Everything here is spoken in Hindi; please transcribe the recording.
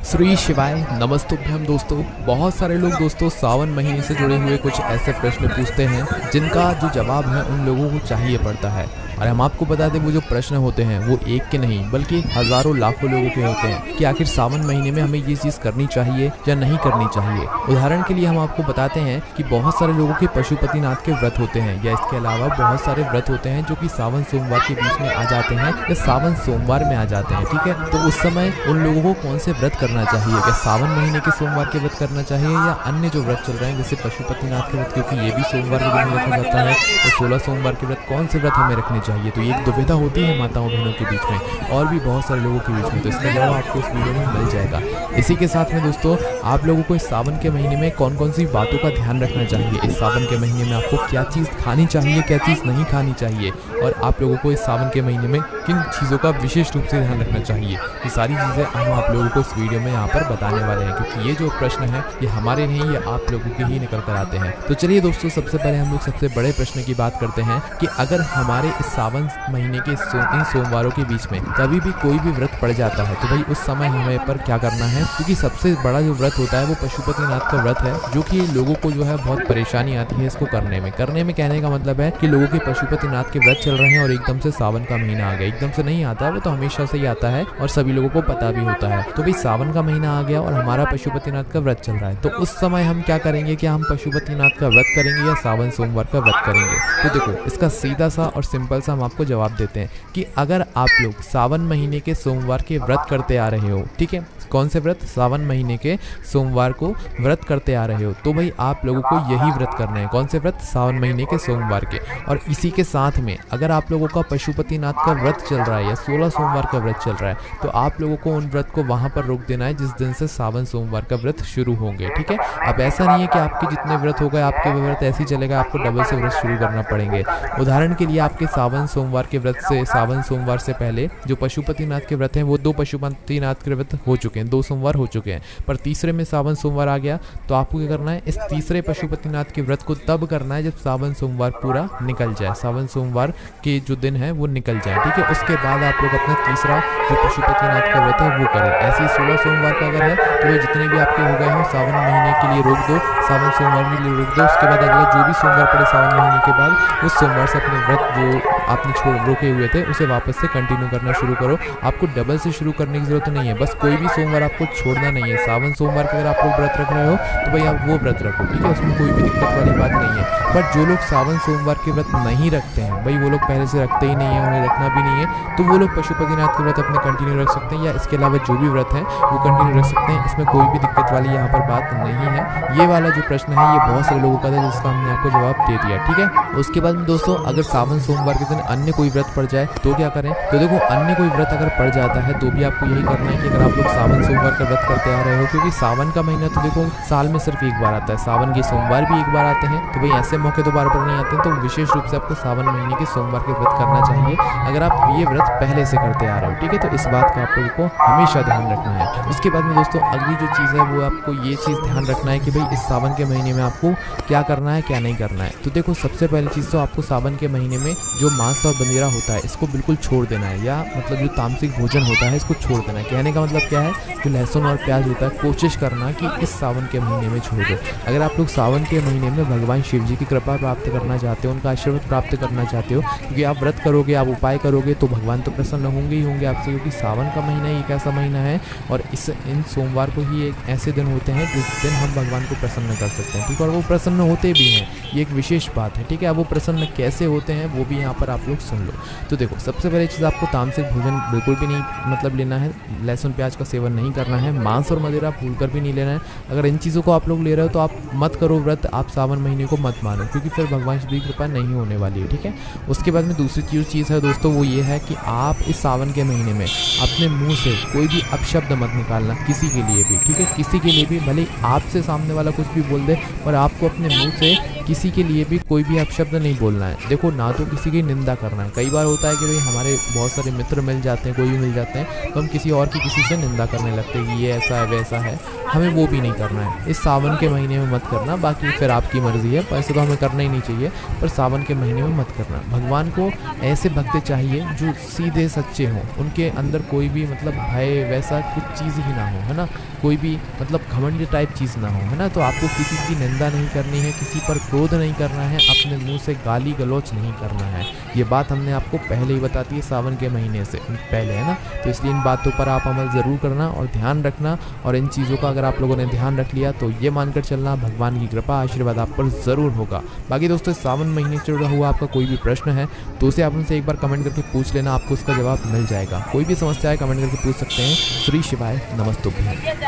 श्री शिवाय नमस्तुभ्यम दोस्तों। बहुत सारे लोग दोस्तों सावन महीने से जुड़े हुए कुछ ऐसे प्रश्न पूछते हैं जिनका जो जवाब है उन लोगों को चाहिए पड़ता है। और हम आपको बता दें वो जो प्रश्न होते हैं वो एक के नहीं बल्कि हज़ारों लाखों लोगों के होते हैं कि आखिर सावन महीने में हमें ये चीज़ करनी चाहिए या नहीं करनी चाहिए। उदाहरण के लिए हम आपको बताते हैं कि बहुत सारे लोगों के पशुपतिनाथ के व्रत होते हैं या इसके अलावा बहुत सारे व्रत होते हैं जो कि सावन सोमवार के बीच में आ जाते हैं या सावन सोमवार में आ जाते हैं। ठीक है, तो उस समय उन लोगों को कौन से व्रत करना चाहिए? क्या सावन महीने के सोमवार के व्रत करना चाहिए या अन्य जो व्रत चल रहे हैं जैसे पशुपतिनाथ के व्रत, क्योंकि ये भी सोमवार के दिन रखा जाता है, तो 16 सोमवार के व्रत, कौन से व्रत हमें रखने चाहिए? तो ये एक दुविधा होती है माताओं बहनों के बीच में और भी बहुत सारे लोगों के बीच में। तो इसका जवाब आपको इस वीडियो में मिल जाएगा। इसी के साथ में दोस्तों आप लोगों को इस सावन के महीने में कौन कौन सी बातों का ध्यान रखना चाहिए, इस सावन के महीने में आपको क्या चीज़ खानी चाहिए, क्या चीज़ नहीं खानी चाहिए, और आप लोगों को इस सावन के महीने में किन चीज़ों का विशेष रूप से ध्यान रखना चाहिए, ये सारी चीज़ें हम आप लोगों को इस वीडियो में यहाँ पर बताने वाले हैं। क्योंकि ये जो प्रश्न है ये हमारे नहीं, ये आप लोगों के ही निकल कर आते हैं। तो चलिए दोस्तों, सबसे पहले हम लोग सबसे बड़े प्रश्न की बात करते हैं कि अगर हमारे इस सावन महीने के इन सोमवारों के बीच में कभी भी कोई भी व्रत पड़ जाता है तो भाई उस समय हमें पर क्या करना है। क्योंकि सबसे बड़ा जो व्रत होता है वो पशुपतिनाथ का व्रत है, जो कि लोगों को जो है बहुत परेशानी आती है इसको करने में कहने का मतलब है कि लोगों के पशुपतिनाथ के व्रत चल रहे हैं और एकदम से सावन का महीना आ गया। एकदम से नहीं आता, वो तो हमेशा से ही आता है और सभी लोगों को पता भी होता है। तो भाई सावन का महीना आ गया और हमारा पशुपतिनाथ का व्रत चल रहा है, तो उस समय हम क्या करेंगे? क्या हम पशुपतिनाथ का व्रत करेंगे या सावन सोमवार का व्रत करेंगे? तो देखो, इसका सीधा सा और सिंपल सा हम आपको जवाब देते हैं कि अगर आप लोग सावन महीने के सोमवार के व्रत करते आ रहे हो, ठीक है, कौन से व्रत? सावन महीने के सोमवार को व्रत करते आ रहे हो, तो भाई आप लोगों को यही व्रत करना है। कौन से व्रत? सावन महीने के सोमवार के। और इसी के साथ में अगर आप लोगों का पशुपतिनाथ का व्रत चल रहा है या 16 सोमवार का व्रत चल रहा है, तो आप लोगों को उन व्रत को वहां पर रोक देना है जिस दिन से सावन सोमवार का व्रत शुरू होंगे। ठीक है, अब ऐसा नहीं है कि आपके जितने व्रत हो गए आपके व्रत ऐसे ही चलेगा, आपको डबल से व्रत शुरू करना पड़ेंगे। उदाहरण के लिए आपके सावन सोमवार के व्रत से, सावन सोमवार से पहले जो पशुपतिनाथ के व्रत हैं वो 2 पशुपतिनाथ के व्रत हो चुके हैं, 2 सोमवार हो चुके हैं, पर तीसरे में सावन सोमवार आ गया। तो आपको क्या करना है? इस तीसरे पशुपतिनाथ के व्रत को तब करना है जब सावन सोमवार पूरा निकल जाए, सावन सोमवार के जो दिन है वो निकल जाए। ठीक है, उसके बाद आप लोग अपना तीसरा जो पशुपतिनाथ का व्रत है वो करें। ऐसे ही 16 सोमवार का अगर है तो वो जितने भी आपके हो गए हों सावन महीने के लिए रोक दो, सावन सोमवार के लिए रोक दो। उसके बाद अगला जो भी सोमवार पड़े सावन महीने के बाद उस सोमवार से अपने व्रत जो आपने रोके हुए थे उसे वापस से कंटिन्यू करना शुरू करो। आपको डबल से शुरू करने की जरूरत नहीं है, बस कोई भी सोमवार आपको छोड़ना नहीं है। सावन सोमवार का अगर आप लोग व्रत रख रहे हो तो भाई आप वो व्रत रखो, ठीक है, उसमें कोई भी दिक्कत वाली बात नहीं है। पर जो लोग सावन सोमवार के व्रत नहीं रखते हैं, भाई वो लोग पहले से रखते ही नहीं है, उन्हें रखना भी नहीं है, तो वो लोग पशुपतिनाथ के व्रत अपने कंटिन्यू रख सकते हैं या इसके अलावा जो भी व्रत है वो कंटिन्यू रख सकते हैं। इसमें कोई भी दिक्कत वाली यहाँ पर बात नहीं है। ये वाला जो प्रश्न है ये बहुत सारे लोगों का था जिसका हमने आपको जवाब दे दिया। ठीक है, उसके बाद में दोस्तों अगर सावन सोमवार के दिन अन्य कोई व्रत पड़ जाए तो क्या करें? तो देखो, अन्य कोई व्रत अगर पड़ जाता है तो भी आपको यही करना है कि अगर आप लोग सावन सोमवार का व्रत करते आ रहे हो, क्योंकि सावन का महीना तो देखो साल में सिर्फ एक बार आता है, सावन के सोमवार भी एक बार आते हैं, तो भाई ऐसे मौके तो बार बार नहीं आते हैं, तो विशेष रूप से आपको सावन महीने के सोमवार के व्रत करना चाहिए अगर आप ये व्रत पहले से करते आ रहे हो। ठीक है, तो इस बात का आप लोगों को हमेशा ध्यान रखना है। उसके बाद में दोस्तों अगली जो चीज़ है वो आपको ये चीज़ ध्यान रखना है कि भाई इस सावन के महीने में आपको क्या करना है क्या नहीं करना है। तो देखो, सबसे पहली चीज़ तो आपको सावन के महीने में जो मांस और बंदेरा होता है इसको बिल्कुल छोड़ देना है, या मतलब जो तामसिक भोजन होता है इसको छोड़ देना है। कहने का मतलब क्या है? जो लहसुन और प्याज होता है कोशिश करना कि इस सावन के महीने में छोड़ दो। अगर आप लोग सावन के महीने में भगवान शिव जी की कृपा प्राप्त करना चाहते हो, उनका आशीर्वाद प्राप्त करना चाहते हो, क्योंकि आप व्रत करोगे, आप उपाय करोगे तो भगवान तो प्रसन्न होंगे ही होंगे आपसे, क्योंकि सावन का महीना एक ऐसा महीना है और इन सोमवार को ही एक ऐसे दिन होते हैं जिस दिन हम भगवान को प्रसन्न कर सकते हैं। ठीक है, और वो प्रसन्न होते भी हैं, ये एक विशेष बात है। ठीक है, अब वो प्रसन्न कैसे होते हैं वो भी यहाँ पर आप लोग सुन लो। तो देखो, सबसे पहली चीज़ आपको तामसिक भोजन बिल्कुल भी नहीं मतलब लेना है, लहसुन प्याज का सेवन नहीं करना है, मांस और मदिरा भूलकर भी नहीं लेना है। अगर इन चीज़ों को आप लोग ले रहे हो तो आप मत करो व्रत, आप सावन महीने को मत मानो, क्योंकि फिर भगवान शिव की कृपा नहीं होने वाली है। ठीक है, उसके बाद में दूसरी चीज़ है दोस्तों वो ये है कि आप इस सावन के महीने में अपने मुंह से कोई भी अपशब्द मत निकालना किसी के लिए भी। ठीक है, किसी के लिए भी, भले आपसे सामने वाला कुछ भी बोल दे, पर आपको अपने मुंह से किसी के लिए भी कोई भी अपशब्द नहीं बोलना है। देखो, ना तो किसी की निंदा निंदा करना है। कई बार होता है कि भाई हमारे बहुत सारे मित्र मिल जाते हैं, कोई भी मिल जाते हैं, तो हम किसी और की किसी से निंदा करने लगते हैं कि ये ऐसा है वैसा है। हमें वो भी नहीं करना है, इस सावन के महीने में मत करना। बाकी फिर आपकी मर्ज़ी है, वैसे तो हमें करना ही नहीं चाहिए, पर सावन के महीने में मत करना। भगवान को ऐसे भक्त चाहिए जो सीधे सच्चे हों, उनके अंदर कोई भी मतलब भय वैसा कुछ चीज़ ही ना हो, है ना, कोई भी मतलब घमंड टाइप चीज़ ना हो, है ना। तो आपको किसी की निंदा नहीं करनी है, किसी पर क्रोध नहीं करना है, अपने मुंह से गाली गलौच नहीं करना है। ये बात हमने आपको पहले ही बता दी है सावन के महीने से पहले, है ना। तो इसलिए इन बातों पर आप अमल ज़रूर करना और ध्यान रखना, और इन चीज़ों का अगर आप लोगों ने ध्यान रख लिया तो ये मानकर चलना भगवान की कृपा आशीर्वाद आप पर ज़रूर होगा। बाकी दोस्तों, सावन महीने से जुड़ा हुआ आपका कोई भी प्रश्न है तो उसे आप उनसे एक बार कमेंट करके पूछ लेना, आपको उसका जवाब मिल जाएगा। कोई भी समस्या है कमेंट करके पूछ सकते हैं। श्री शिवाय नमस्तुभ्यं।